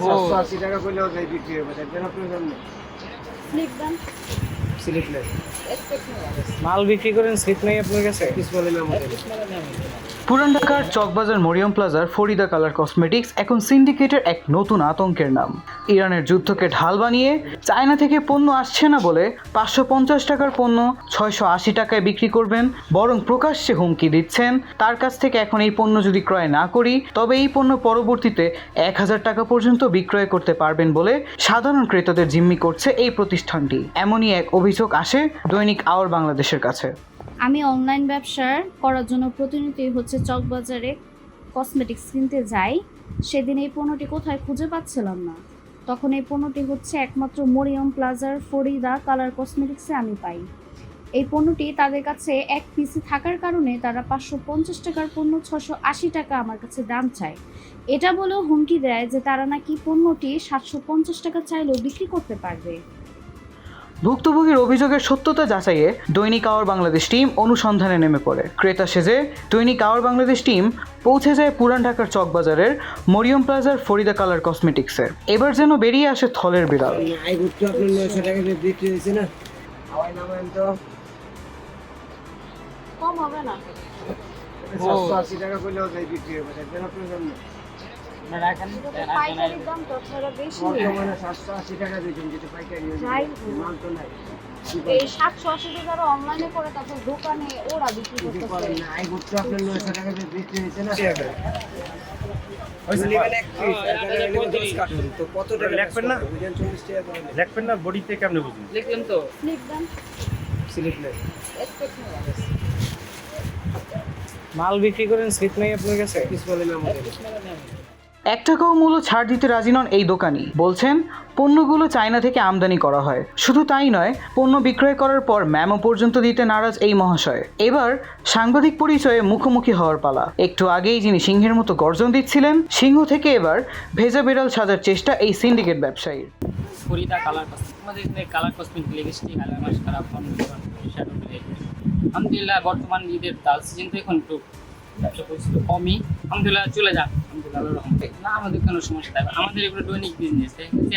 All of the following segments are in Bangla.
780 টাকা করলেও যাই বিক্রি হবে, দেখবেন আপনার সামনে। স্লিপ দেন। স্লিপ নেই, মাল বিক্রি করেন, স্লিপ নেই আপনার কাছে? কিসমলে আমাদের পুরান ঢাকার চকবাজার মরিয়ম প্লাজার ফরিদা কালার কসমেটিক্স এখন সিন্ডিকেটের এক নতুন আতঙ্কের নাম। ইরানের যুদ্ধকে ঢাল বানিয়ে চায়না থেকে পণ্য আসছে না বলে 550 টাকার পণ্য 680 টাকায় বিক্রি করবেন, বরং প্রকাশ্যে হুমকি দিচ্ছেন তার কাছ থেকে এখন এই পণ্য যদি ক্রয় না করি তবে এই পণ্য পরবর্তীতে 1000 টাকা পর্যন্ত বিক্রয় করতে পারবেন বলে সাধারণ ক্রেতাদের জিম্মি করছে এই প্রতিষ্ঠানটি। এমনই এক অভিযোগ আসে দৈনিক আওয়ার বাংলাদেশের কাছে। আমি অনলাইন ব্যবসা করার জন্য প্রতিনিয়তই চকবাজারে কসমেটিক্স কিনতে যাই। সেদিন এই পণ্যটি কোথায় খুঁজে পাচ্ছিলাম না, তখন এই পণ্যটি একমাত্র মরিয়ম প্লাজার ফরিদা কালার কসমেটিক্সে আমি পাই। এই পণ্যটি তাদের কাছে এক পিসি থাকার কারণে তারা 550 টাকার পণ্য 680 টাকা আমার কাছে দাম চায়। এটা বলেও হুমকি দেয় যে তারা নাকি পণ্যটি 750 টাকা চাইলেও বিক্রি করতে পারবে। ভুক্তভোগীর অভিযোগের সত্যতা যাচাইয়ে দৈনিক আওয়ার বাংলাদেশ টিম অনুসন্ধানে নেমে পড়ে। ক্রেতা সেজে দৈনিক আওয়ার বাংলাদেশ টিম পৌঁছে যায় পুরান ঢাকার চকবাজারের মরিয়ম প্লাজার ফরিদা কালার কসমেটিক্সে। এবার যেন বেরিয়ে আসে থলের বিড়াল। এই গুড়টা আপনার 900 টাকা দিয়ে বিক্রি হয়েছে না, হাওয়াই নামেন তো কম হবে না? 780 টাকা করলেও যাই বিক্রি হবে, দেখবেন আপনার সামনে। পাইকারির দাম তো আপনারা বেশি। বর্তমানে 780 টাকা দিচ্ছেন, যেটা পাইকারি যাই মাল তো নাই। এই 780 টাকা অনলাইনে করে তারপর দোকানে ওরা বিক্রি কিছু করতেছে। করেন না, এই গুড়টা আপনার 900 টাকা দিয়ে বিক্রি হয়েছে না। তো কত টাকা লিখবেন না? 40 টাকা করে দেখবেন না বডিতে কেমনে বুঝুন? লিখলেন তো? স্লিপ দেন। স্লিপ নেই, মাল বিক্রি করেন, স্লিপ নেই আপনার কাছে? কিসমলে আমাদের 1 টাকাও মূল্য ছাড় দিতে রাজি নন এই দোকানি। বলছেন পণ্যগুলো চায়না থেকে আমদানি করা হয়। শুধু তাই নয়, পণ্য বিক্রয় করার পর ম্যামও পর্যন্ত দিতে নারাজ এই মহাশয়। এবার সাংবাদিক পরিচয়ে মুখোমুখি হওয়ার পালা। একটু আগেই যিনি সিংহের মতো গর্জন দিচ্ছিলেন, সিংহ থেকে এবার ভেজা বিড়াল সাজার চেষ্টা এই সিন্ডিকেট ব্যবসায়ীর। ফরিদা কালার কসমেটিক, আমাদের এখানে colour cosmetic lipstick, eyeliner, mascara, foundation, shadow palette. আলহামদুলিল্লাহ বর্তমান ঈদের ডাল সিজন তো এখন একটু ব্যবসা পরিস্থিতি কমই, আলহামদুলিল্লাহ চলে যাক। আলহামদুলিল্লাহ আল্লাহর রহমতে না আমাদের কোনো সমস্যা থাকবে। আমাদের এগুলো দৈনিক বিজনেস,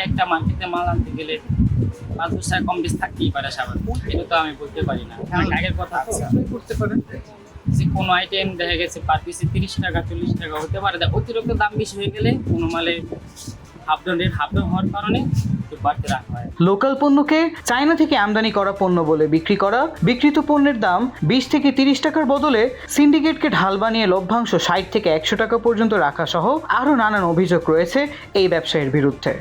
একটা মার্কেটে মাল আনতে গেলে 5-10 টাকা কম বেশি থাকতেই পারে স্বাভাবিক, এটা তো আমি বলতে পারি না। আগের কথা করতে পারেন যে কোনো আইটেম দেখা গেছে পার পিসে 30 টাকা 40 টাকা হতে পারে, অতিরিক্ত দাম বেশি হয়ে গেলে কোনো মালে হাফ ডাউন হওয়ার কারণে বাড়তে রাখা হয়। লোকাল পণ্যকে চায়না থেকে আমদানি করা পণ্য বলে বিক্রি করা, বিক্রিত পণ্যের দাম 20 থেকে 30 টাকার বদলে সিন্ডিকেটকে ঢাল বানিয়ে লভ্যাংশ 60 থেকে 100 টাকা পর্যন্ত রাখা সহ আরও নানান অভিযোগ রয়েছে এই ব্যবসায়ীর বিরুদ্ধে।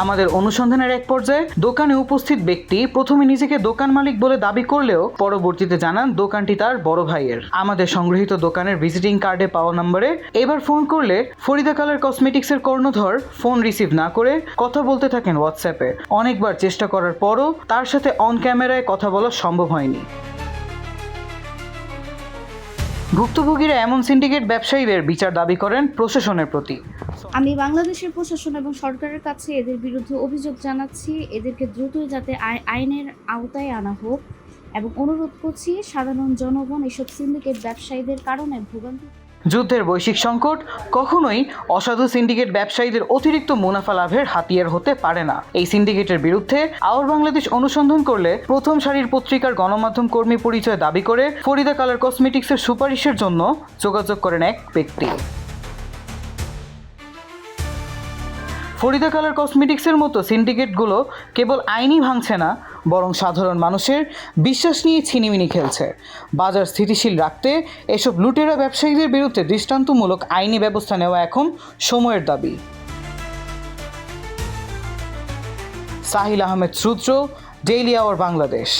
আমাদের অনুসন্ধানের এক পর্যায়ে দোকানে উপস্থিত ব্যক্তি প্রথমে নিজেকে দোকান মালিক বলে দাবি করলেও পরবর্তীতে জানান দোকানটি তার বড় ভাইয়ের। আমাদের সংগৃহীত দোকানের ভিজিটিং কার্ডে পাওয়া নম্বরে এবার ফোন করলে ফরিদা কালার কসমেটিক্সের কর্ণধর ফোন রিসিভ না করে কথা বলতে থাকেন হোয়াটসঅ্যাপে। অনেকবার চেষ্টা করার পরও তার সাথে অন ক্যামেরায় কথা বলা সম্ভব হয়নি। ভুক্তভোগীরা এমন সিন্ডিকেট ব্যবসায়ীদের বিচার দাবি করেন প্রশাসনের প্রতি। আমি বাংলাদেশের প্রশাসন এবং সরকারের কাছে এদের বিরুদ্ধে অভিযোগ জানাচ্ছি। এদেরকে দ্রুত যাতে আইনের আওতায় আনা হোক এবং অনুরোধ করছি সাধারণ জনগণ এসব সিন্ডিকেট ব্যবসায়ীদের কারণে ভোগান্তি। যুদ্ধের বৈশ্বিক সংকট কখনোই অসাধু সিন্ডিকেট ব্যবসায়ীদের অতিরিক্ত মুনাফা লাভের হাতিয়ার হতে পারে না। এই সিন্ডিকেটের বিরুদ্ধে আওয়ার বাংলাদেশ অনুসন্ধান করলে প্রথম সারির পত্রিকার গণমাধ্যম কর্মী পরিচয় দাবি করে ফরিদা কালার কসমেটিক্সের সুপারিশের জন্য যোগাযোগ করেন এক ব্যক্তি। ফরিদা কালার কসমেটিক্সের মতো সিন্ডিকেটগুলো কেবল আইনই ভাঙছে না, বরং সাধারণ মানুষের বিশ্বাস নিয়ে ছিনিমিনি খেলছে। বাজার স্থিতিশীল রাখতে এসব লুটেরা ব্যবসায়ীদের বিরুদ্ধে দৃষ্টান্তমূলক আইনি ব্যবস্থা নেওয়া এখন সময়ের দাবি। সাহিল আহমেদ সূত্র, ডেইলি আওয়ার বাংলাদেশ।